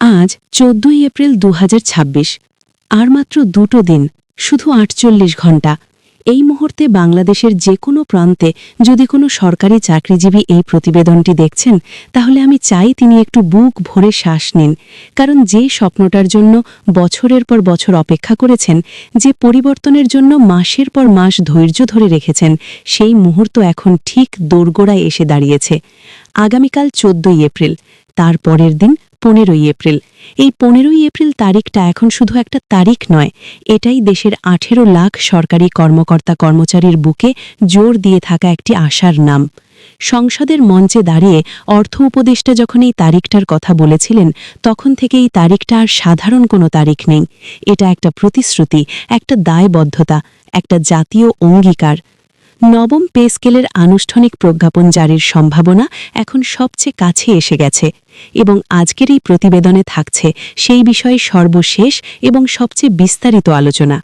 আজ ১৪ই এপ্রিল ২০২৬। আর মাত্র দুটো দিন, শুধু ৪৮ ঘণ্টা। এই মুহূর্তে বাংলাদেশের যে কোনো প্রান্তে যদি কোনো সরকারি চাকরিজীবী এই প্রতিবেদনটি দেখছেন, তাহলে আমি চাই তিনি একটু বুক ভরে শ্বাস নিন। কারণ যে স্বপ্নটার জন্য বছরের পর বছর অপেক্ষা করেছেন, যে পরিবর্তনের জন্য মাসের পর মাস ধৈর্য ধরে রেখেছেন, সেই মুহূর্ত এখন ঠিক দোরগোড়ায় এসে দাঁড়িয়েছে। আগামীকাল ১৪ই এপ্রিল, তার পরের দিন ১৫ই এপ্রিল। এই ১৫ই এপ্রিল তারিখটা এখন শুধু একটা তারিখ নয়, এটাই দেশের ১৮ লাখ সরকারি কর্মকর্তা কর্মচারীর বুকে জোর দিয়ে থাকা একটি আশার নাম। সংসদের মঞ্চে দাঁড়িয়ে অর্থ উপদেষ্টা যখন এই তারিখটার কথা বলেছিলেন, তখন থেকে এই তারিখটা আর সাধারণ কোনো তারিখ নেই। এটা একটা প্রতিশ্রুতি, একটা দায়বদ্ধতা, একটা জাতীয় অঙ্গীকার। নবম পে স্কেলের আনুষ্ঠানিক প্রজ্ঞাপন জারির সম্ভাবনা এখন সবচেয়ে কাছে এসে গেছে, এবং আজকের এই প্রতিবেদনে থাকছে সেই বিষয়ে সর্বশেষ এবং সবচেয়ে বিস্তারিত আলোচনা।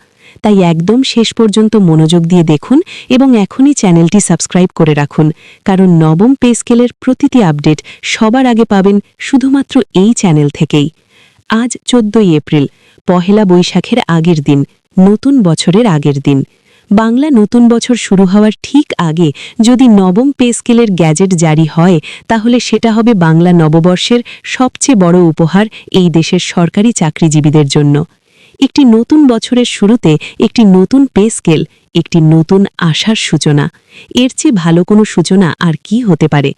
তাই একদম শেষ পর্যন্ত মনোযোগ দিয়ে দেখুন এবং এখনই চ্যানেলটি সাবস্ক্রাইব করে রাখুন, কারণ নবম পে স্কেলের প্রতিটি আপডেট সবার আগে পাবেন শুধুমাত্র এই চ্যানেল থেকেই। আজ ১৪ই এপ্রিল, পহেলা বৈশাখের আগের দিন, নতুন বছরের আগের দিন। বাংলা নতুন বছর শুরু হওয়ার ঠিক আগে যদি নবম পে স্কেলের গ্যাজেট জারি হয়, তাহলে সেটা হবে বাংলা নববর্ষের সবচেয়ে বড় উপহার এই দেশের সরকারি চাকরিজীবীদের জন্য। একটি নতুন বছরের শুরুতে একটি নতুন পে স্কেল, একটি নতুন আশার সূচনা। এর চেয়ে ভালো কোনো সূচনা আর কি হতে পারে?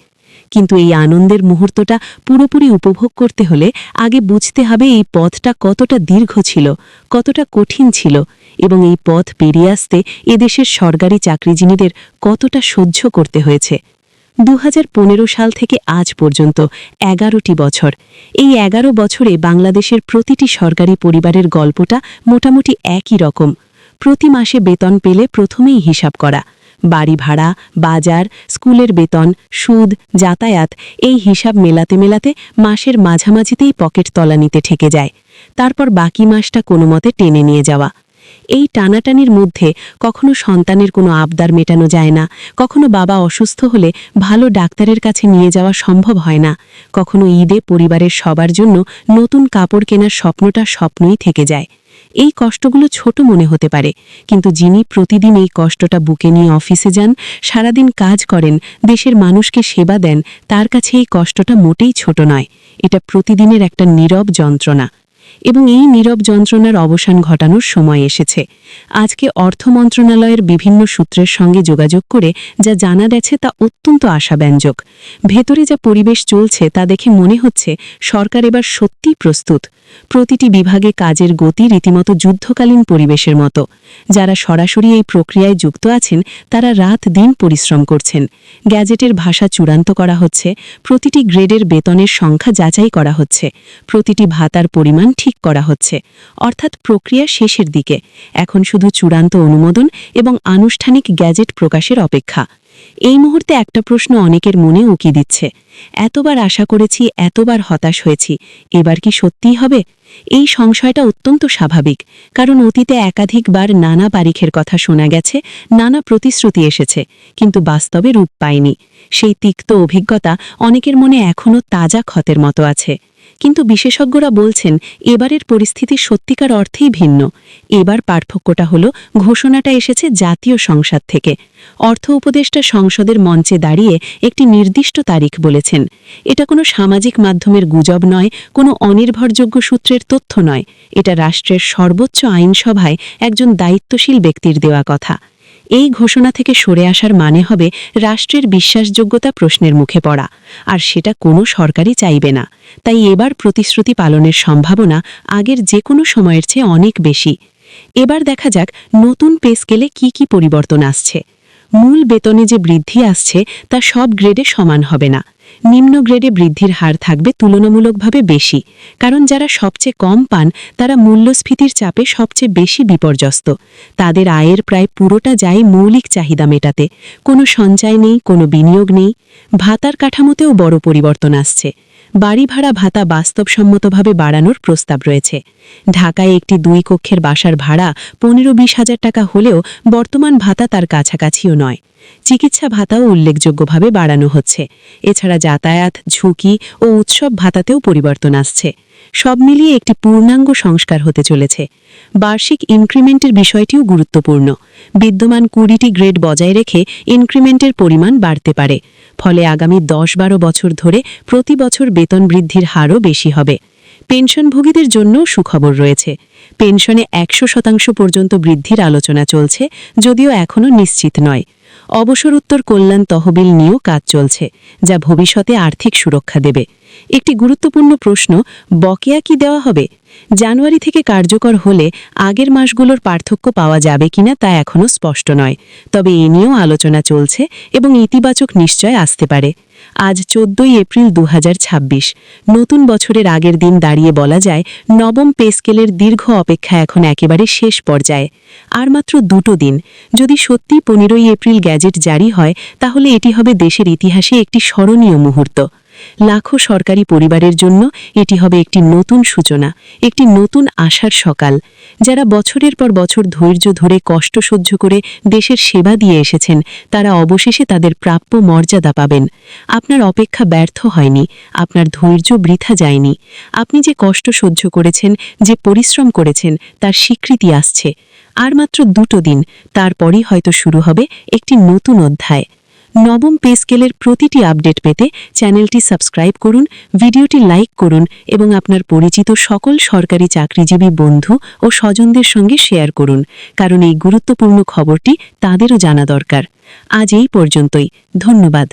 কিন্তু এই আনন্দের মুহূর্তটা পুরোপুরি উপভোগ করতে হলে আগে বুঝতে হবে এই পথটা কতটা দীর্ঘ ছিল, কতটা কঠিন ছিল, এবং এই পথ পেরিয়ে আসতে এদেশের সরকারি চাকরিজীবীদের কতটা সহ্য করতে হয়েছে। ২০১৫ সাল থেকে আজ পর্যন্ত ১১টি বছর। এই ১১ বছরে বাংলাদেশের প্রতিটি সরকারি পরিবারের গল্পটা মোটামুটি একই রকম। প্রতি মাসে বেতন পেলে প্রথমেই হিসাব করা। বাড়ি ভাড়া, বাজার, স্কুলের বেতন, সুদ, যাতায়াত, এই হিসাব মেলাতে মেলাতে মাসের মাঝামাঝিতেই পকেট তলানিতে ঠেকে যায়। তারপর বাকি মাসটা কোনো মতে টেনে নিয়ে যাওয়া। এই টানাটানির মধ্যে কখনো সন্তানের কোনো আবদার মেটানো যায় না, কখনো বাবা অসুস্থ হলে ভালো ডাক্তারের কাছে নিয়ে যাওয়া সম্ভব হয় না, কখনো ঈদে পরিবারের সবার জন্য নতুন কাপড় কেনার স্বপ্নটা স্বপ্নই থেকে যায়। এই কষ্টগুলো ছোট মনে হতে পারে, কিন্তু যিনি প্রতিদিন এই কষ্টটা বুকে নিয়ে অফিসে যান, সারাদিন কাজ করেন, দেশের মানুষকে সেবা দেন, তার কাছে এই কষ্টটা মোটেই ছোট নয়। এটা প্রতিদিনের একটা নীরব যন্ত্রণা। এবং এই নীরব যন্ত্রণার অবসান ঘটানোর সময় এসেছে। আজকে অর্থ মন্ত্রণালয়ের বিভিন্ন সূত্রের সঙ্গে যোগাযোগ করে যা জানা গেছে তা অত্যন্ত আশাব্যঞ্জক। ভেতরে যা পরিবেশ চলছে তা দেখে মনে হচ্ছে সরকার এবার সত্যিই প্রস্তুত। প্রতিটি বিভাগে কাজের গতি রীতিমতো যুদ্ধকালীন পরিবেশের মতো। যারা সরাসরি এই প্রক্রিয়ায় যুক্ত আছেন, তারা রাত দিন পরিশ্রম করছেন। গ্যাজেটের ভাষা চূড়ান্ত করা হচ্ছে, প্রতিটি গ্রেডের বেতনের সংখ্যা যাচাই করা হচ্ছে, প্রতিটি ভাতার পরিমাণ ঠিক করা হচ্ছে। অর্থাৎ প্রক্রিয়া শেষের দিকে, এখন শুধু চূড়ান্ত অনুমোদন এবং আনুষ্ঠানিক গ্যাজেট প্রকাশের অপেক্ষা। এই মুহূর্তে একটা প্রশ্ন অনেকের মনে উকি দিচ্ছে। এতবার আশা করেছি, এতবার হতাশ হয়েছি, এবার কি সত্যিই হবে? এই সংশয়টা অত্যন্ত স্বাভাবিক, কারণ অতীতে একাধিকবার নানা তারিখের কথা শোনা গেছে, নানা প্রতিশ্রুতি এসেছে, কিন্তু বাস্তবে রূপ পায়নি। সেই তিক্ত অভিজ্ঞতা অনেকের মনে এখনও তাজা ক্ষতের মতো আছে। কিন্তু বিশেষজ্ঞরা বলছেন এবারের পরিস্থিতি সত্যিকার অর্থেই ভিন্ন। এবার পার্থক্যটা হলো ঘোষণাটা এসেছে জাতীয় সংসদ থেকে। অর্থ উপদেষ্টা সংসদের মঞ্চে দাঁড়িয়ে একটি নির্দিষ্ট তারিখ বলেছেন। এটা কোনো সামাজিক মাধ্যমের গুজব নয়, কোনো অনির্ভরযোগ্য সূত্রের তথ্য নয়। এটা রাষ্ট্রের সর্বোচ্চ আইনসভায় একজন দায়িত্বশীল ব্যক্তির দেওয়া কথা। এই ঘোষণা থেকে সরে আসার মানে হবে রাষ্ট্রের বিশ্বাসযোগ্যতা প্রশ্নের মুখে পড়া, আর সেটা কোনো সরকারই চাইবে না। তাই এবার প্রতিশ্রুতি পালনের সম্ভাবনা আগের যে কোনো সময়ের চেয়ে অনেক বেশি। এবার দেখা যাক নতুন পে স্কেলে কি কি পরিবর্তন আসছে। মূল বেতনে যে বৃদ্ধি আসছে তা সব গ্রেডে সমান হবে না। নিম্ন গ্রেডে বৃদ্ধির হার থাকবে তুলনামূলকভাবে বেশি, কারণ যারা সবচেয়ে কম পান তারা মূল্যস্ফীতির চাপে সবচেয়ে বেশি বিপর্যস্ত। তাদের আয়ের প্রায় পুরোটা যায় মৌলিক চাহিদা মেটাতে, কোনো সঞ্চয় নেই, কোনো বিনিয়োগ নেই। ভাতার কাঠামোতেও বড় পরিবর্তন আসছে। বাড়ি ভাড়া ভাতা বাস্তবসম্মতভাবে বাড়ানোর প্রস্তাব রয়েছে। ঢাকায় একটি 2 কক্ষের বাসার ভাড়া 15-20 হাজার টাকা হলেও বর্তমান ভাতা তার কাছাকাছিও নয়। চিকিৎসা ভাতাও উল্লেখযোগ্যভাবে বাড়ানো হচ্ছে। এছাড়া যাতায়াত, ঝুঁকি ও উৎসব ভাতাতেও পরিবর্তন আসছে। সব মিলিয়ে একটি পূর্ণাঙ্গ সংস্কার হতে চলেছে। বার্ষিক ইনক্রিমেন্টের বিষয়টিও গুরুত্বপূর্ণ। বিদ্যমান 20টি গ্রেড বজায় রেখে ইনক্রিমেন্টের পরিমাণ বাড়তে পারে। ফলে আগামী 10-12 বছর ধরে প্রতি বছর বেতন বৃদ্ধির হারও বেশি হবে। পেনশনভোগীদের জন্য সুখবর রয়েছে। পেনশনে 100% পর্যন্ত বৃদ্ধির আলোচনা চলছে, যদিও এখনও নিশ্চিত নয়। অবসরোত্তর কল্যাণ তহবিল নিয়েও কাজ চলছে, যা ভবিষ্যতে আর্থিক সুরক্ষা দেবে। একটি গুরুত্বপূর্ণ প্রশ্ন, বকেয়া কি দেওয়া হবে? জানুয়ারি থেকে কার্যকর হলে আগের মাসগুলোর পার্থক্য পাওয়া যাবে কিনা তা এখনও স্পষ্ট নয়। তবে এ নিয়েও আলোচনা চলছে এবং ইতিবাচক নিশ্চয় আসতে পারে। আজ 14 এপ্রিল 2026। নতুন বছরের আগের দিন দাঁড়িয়ে বলা যায়, নবম পে স্কেলের দীর্ঘ অপেক্ষা এখন একেবারে শেষ পর্যায়ে। আর মাত্র 2 দিন। যদি সত্যি 15 এপ্রিল গ্যাজেট জারি হয়, তাহলে এটি হবে দেশের ইতিহাসে একটি স্মরণীয় মুহূর্ত। লাখো সরকারি পরিবারের জন্য এটি হবে একটি নতুন সূচনা, একটি নতুন আশার সকাল। যারা বছরের পর বছর ধৈর্য ধরে কষ্ট সহ্য করে দেশের সেবা দিয়ে এসেছেন, তারা অবশেষে তাদের প্রাপ্য মর্যাদা পাবেন। আপনার অপেক্ষা ব্যর্থ হয়নি, আপনার ধৈর্য বৃথা যায়নি। আপনি যে কষ্ট সহ্য করেছেন, যে পরিশ্রম করেছেন, তার স্বীকৃতি আসছে। আর মাত্র 2 দিন, তারপরই হয়তো শুরু হবে একটি নতুন অধ্যায়। নবম পে স্কেলের প্রতিটি আপডেট পেতে চ্যানেলটি সাবস্ক্রাইব করুন, ভিডিওটি লাইক করুন এবং আপনার পরিচিত সকল সরকারি চাকরিজীবী বন্ধু ও স্বজনদের সঙ্গে শেয়ার করুন, কারণ এই গুরুত্বপূর্ণ খবরটি তাদেরও জানা দরকার। আজ এই পর্যন্তই। ধন্যবাদ।